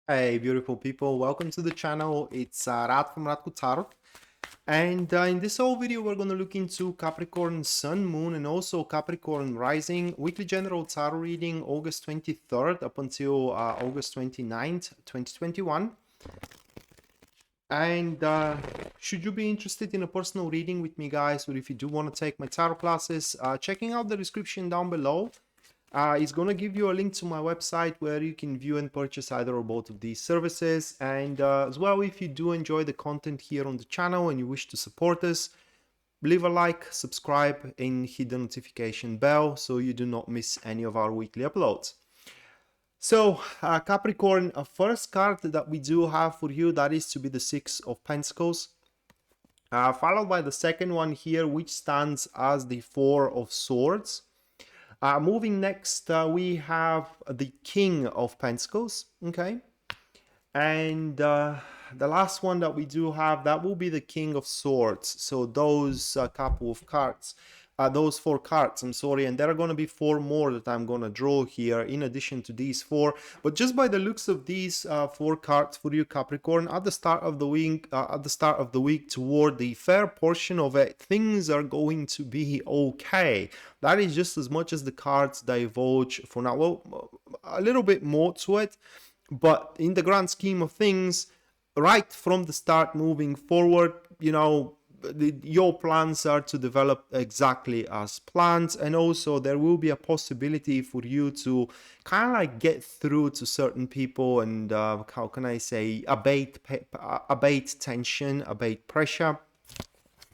Hey, beautiful people, welcome to the channel. It's Rad from Radko Tarot. And in this whole video, we're going to look into Capricorn Sun, Moon, and also Capricorn Rising. Weekly General Tarot reading August 23rd up until August 29th, 2021. And should you be interested in a personal reading with me, guys, or if you do want to take my tarot classes, checking out the description down below. It's going to give you a link to my website where you can view and purchase either or both of these services. And as well, if you do enjoy the content here on the channel and you wish to support us, leave a like, subscribe, and hit the notification bell so you do not miss any of our weekly uploads. So, Capricorn, a first card that we do have for you, that is to be the Six of Pentacles. Followed by the second one here, which stands as the Four of Swords. Moving next, we have the King of Pentacles, okay? And the last one that we do have, that will be the King of Swords. So those couple of cards, those four cards, I'm sorry, and there are going to be four more that I'm going to draw here in addition to these four. But just by the looks of these four cards for you, Capricorn, at the start of the week, toward the fair portion of it, things are going to be okay. That is just as much as the cards divulge for now. Well, a little bit more to it. But in the grand scheme of things, right from the start moving forward, you know, your plans are to develop exactly as planned, and also there will be a possibility for you to kind of like get through to certain people and how can I say, abate tension, abate pressure.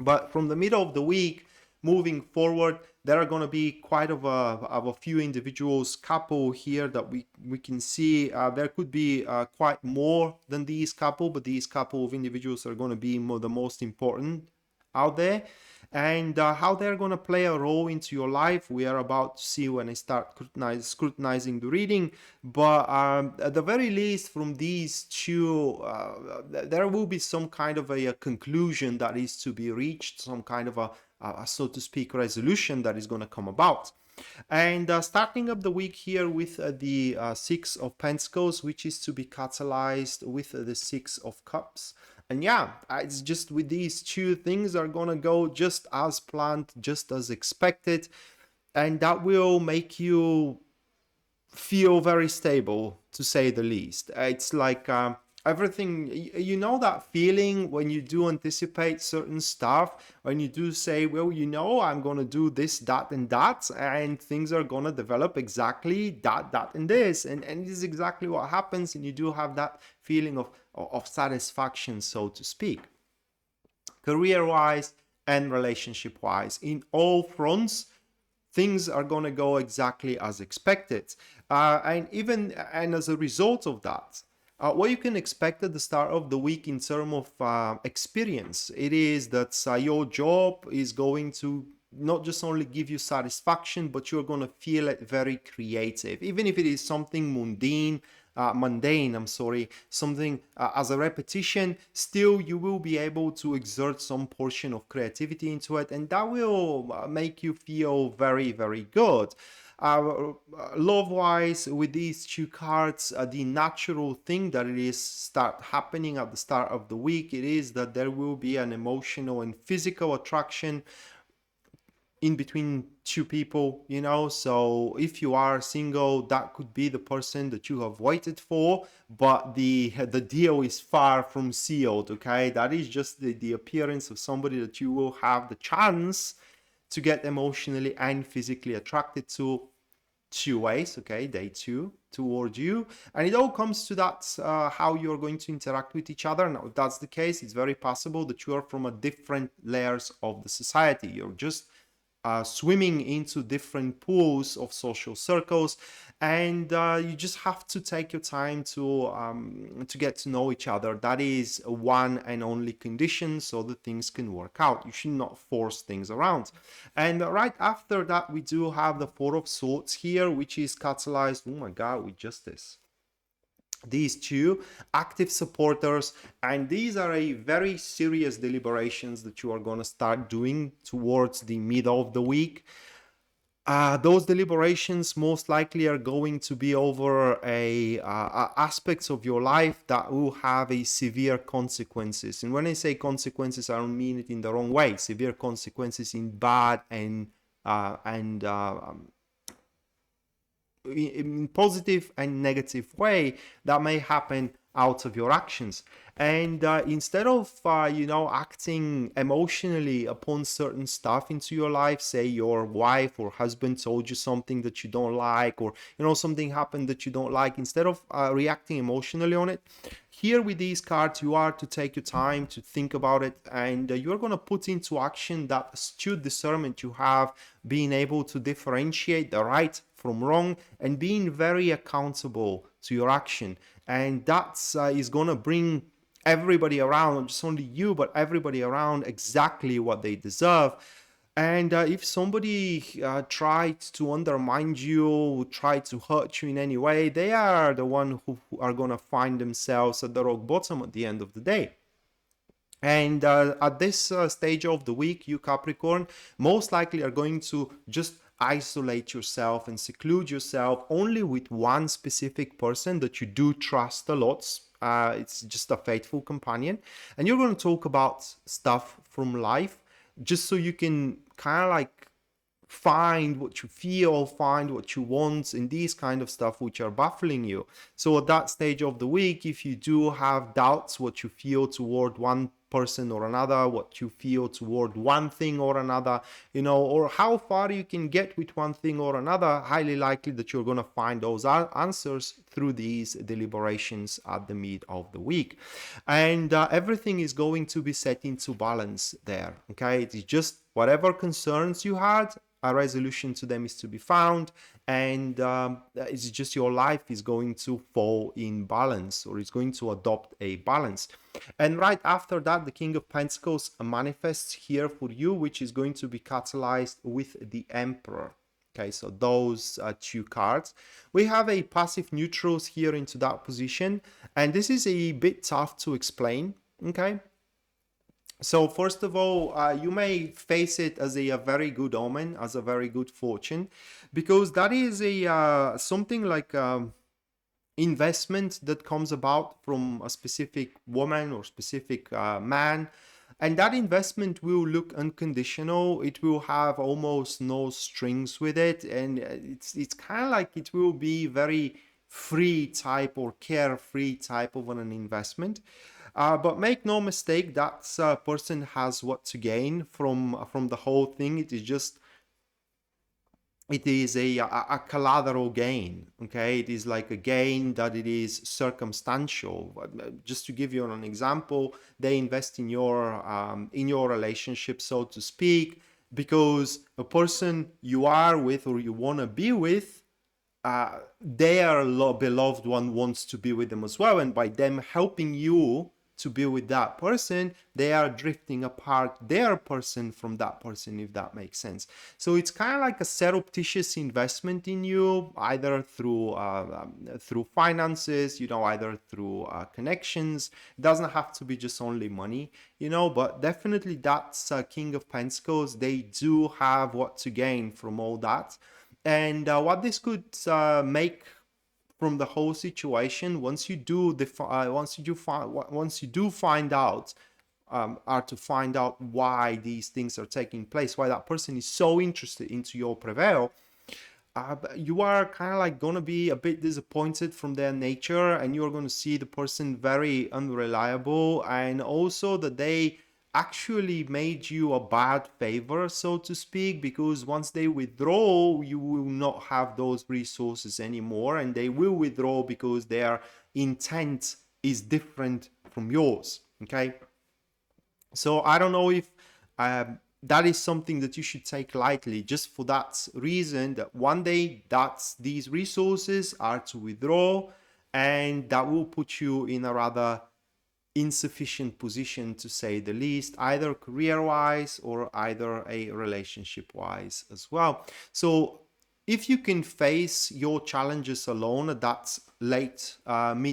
But from the middle of the week moving forward, there are going to be quite of a few individuals, couple here that we can see. There could be quite more than these couple, but these couple of individuals are going to be the most important out there. And how they're going to play a role into your life, we are about to see when I start scrutinizing the reading. But at the very least, from these two, there will be some kind of a conclusion that is to be reached, some kind of a so to speak, resolution that is going to come about. And starting up the week here with the Six of Pentacles, which is to be catalyzed with the Six of Cups. And yeah, it's just with these two things are going to go just as planned, just as expected. And that will make you feel very stable, to say the least. It's like everything, you know, that feeling when you do anticipate certain stuff, when you do say, well, you know, I'm going to do this, that, and that, and things are going to develop exactly that, and this. And this is exactly what happens, and you do have that feeling of satisfaction, so to speak. Career-wise and relationship-wise, in all fronts, things are going to go exactly as expected. And as a result of that, what you can expect at the start of the week in terms of experience, it is that your job is going to not just only give you satisfaction, but you're going to feel it very creative, even if it is something mundane, something as a repetition. Still, you will be able to exert some portion of creativity into it, and that will make you feel very, very good. Love-wise, with these two cards, the natural thing that it is start happening at the start of the week, it is that there will be an emotional and physical attraction in between two people, you know. So if you are single, that could be the person that you have waited for, but the deal is far from sealed, okay? That is just the appearance of somebody that you will have the chance to get emotionally and physically attracted to, two ways, okay? Day two toward you, and it all comes to that how you're going to interact with each other. Now, if that's the case, it's very possible that you are from a different layers of the society. You're just swimming into different pools of social circles, and you just have to take your time to get to know each other. That is one and only condition, so that things can work out. You should not force things around. And right after that, we do have the Four of Swords here, which is catalyzed, oh my god, with Justice. These two active supporters, and these are a very serious deliberations that you are going to start doing towards the middle of the week. those deliberations most likely are going to be over aspects of your life that will have a severe consequences. And when I say consequences, I don't mean it in the wrong way. Severe consequences in bad and in positive and negative way that may happen out of your actions. And instead of acting emotionally upon certain stuff into your life, say your wife or husband told you something that you don't like, or something happened that you don't like, instead of reacting emotionally on it, here with these cards you are to take your time to think about it, and you're going to put into action that astute discernment you have, being able to differentiate the right from wrong and being very accountable to your action. And that is going to bring everybody around, not just only you, but everybody around, exactly what they deserve. And if somebody tried to undermine you, tried to hurt you in any way, they are the one who are going to find themselves at the rock bottom at the end of the day. And at this stage of the week, you Capricorn most likely are going to just isolate yourself and seclude yourself only with one specific person that you do trust a lot. It's just a faithful companion. And you're going to talk about stuff from life just so you can kind of like find what you feel, find what you want, and these kind of stuff which are baffling you. So at that stage of the week, if you do have doubts what you feel toward one person or another, what you feel toward one thing or another, or how far you can get with one thing or another, highly likely that you're going to find those answers through these deliberations at the mid of the week. And everything is going to be set into balance there. Okay, it is just whatever concerns you had, a resolution to them is to be found, and it's just your life is going to fall in balance, or it's going to adopt a balance. And right after that, the King of Pentacles manifests here for you, which is going to be catalyzed with the Emperor. Okay, so those two cards. We have a passive neutrals here into that position, and this is a bit tough to explain. Okay, so first of all, you may face it as a very good omen, as a very good fortune, because that is a something like investment that comes about from a specific woman or specific man, and that investment will look unconditional. It will have almost no strings with it, and it's kind of like it will be very free type or carefree type of an investment. But make no mistake, that person has what to gain from the whole thing. It is a collateral gain. Okay, it is like a gain that it is circumstantial. Just to give you an example, they invest in your relationship, so to speak, because a person you are with or you want to be with, their beloved one wants to be with them as well, and by them helping you to be with that person, they are drifting apart their person from that person, if that makes sense. So it's kind of like a surreptitious investment in you, either through finances, either through connections. It doesn't have to be just only money, but definitely that's King of Pentacles. They do have what to gain from all that. And what this could make from the whole situation, once you do find out, are to find out why these things are taking place, why that person is so interested into your prevail, you are kind of like going to be a bit disappointed from their nature, and you're going to see the person very unreliable, and also that they actually made you a bad favor, so to speak, because once they withdraw, you will not have those resources anymore, and they will withdraw because their intent is different from yours. Okay, so I don't know if that is something that you should take lightly, just for that reason, that one day these resources are to withdraw, and that will put you in a rather insufficient position, to say the least, either career-wise or either a relationship-wise as well. So if you can face your challenges alone at that mid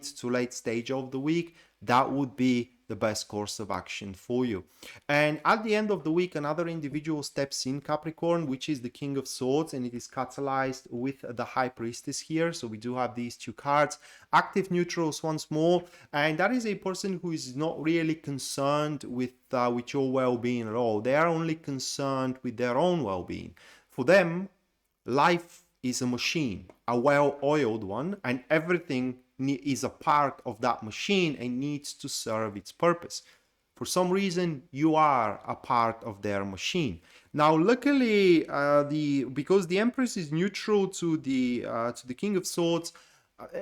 to late stage of the week, that would be the best course of action for you. And at the end of the week, another individual steps in, Capricorn, which is the King of Swords, and it is catalyzed with the High Priestess here. So we do have these two cards, active neutrals once more, and that is a person who is not really concerned with your well-being at all. They are only concerned with their own well-being. For them, life is a machine, a well-oiled one, and everything is a part of that machine and needs to serve its purpose. For some reason, you are a part of their machine. Now, luckily, because the Empress is neutral to the King of Swords,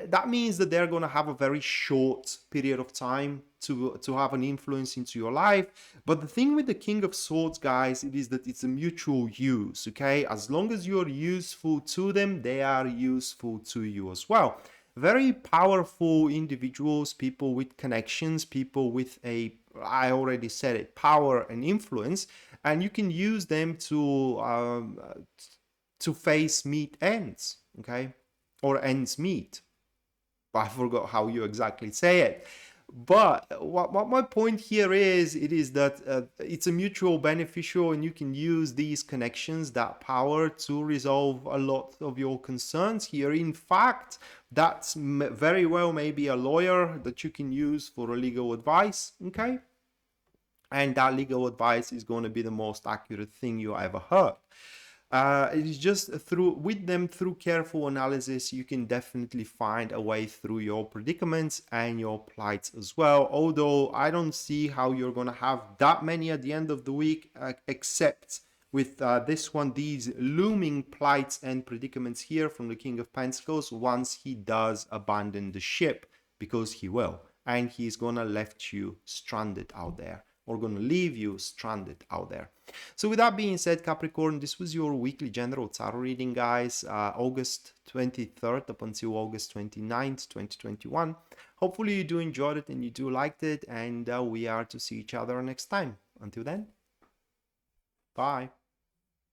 that means that they're going to have a very short period of time to have an influence into your life. But the thing with the King of Swords, guys, it is that it's a mutual use, okay? As long as you're useful to them, they are useful to you as well. Very powerful individuals, people with connections, people with I already said it, power and influence, and you can use them to face meet ends, okay? Or ends meet. I forgot how you exactly say it. But what my point here is, it is that it's a mutual beneficial, and you can use these connections, that power, to resolve a lot of your concerns here. In fact, that's very well maybe a lawyer that you can use for a legal advice, okay? And that legal advice is going to be the most accurate thing you ever heard. It is just through careful analysis, you can definitely find a way through your predicaments and your plights as well. Although I don't see how you're going to have that many at the end of the week, except with this one, these looming plights and predicaments here from the King of Pentacles, once he does abandon the ship, because he will. And he's going to left you stranded out there, or going to leave you stranded out there. So with that being said, Capricorn, this was your weekly general tarot reading, guys, August 23rd up until August 29th, 2021. Hopefully you do enjoyed it and you do liked it, and we are to see each other next time. Until then, bye.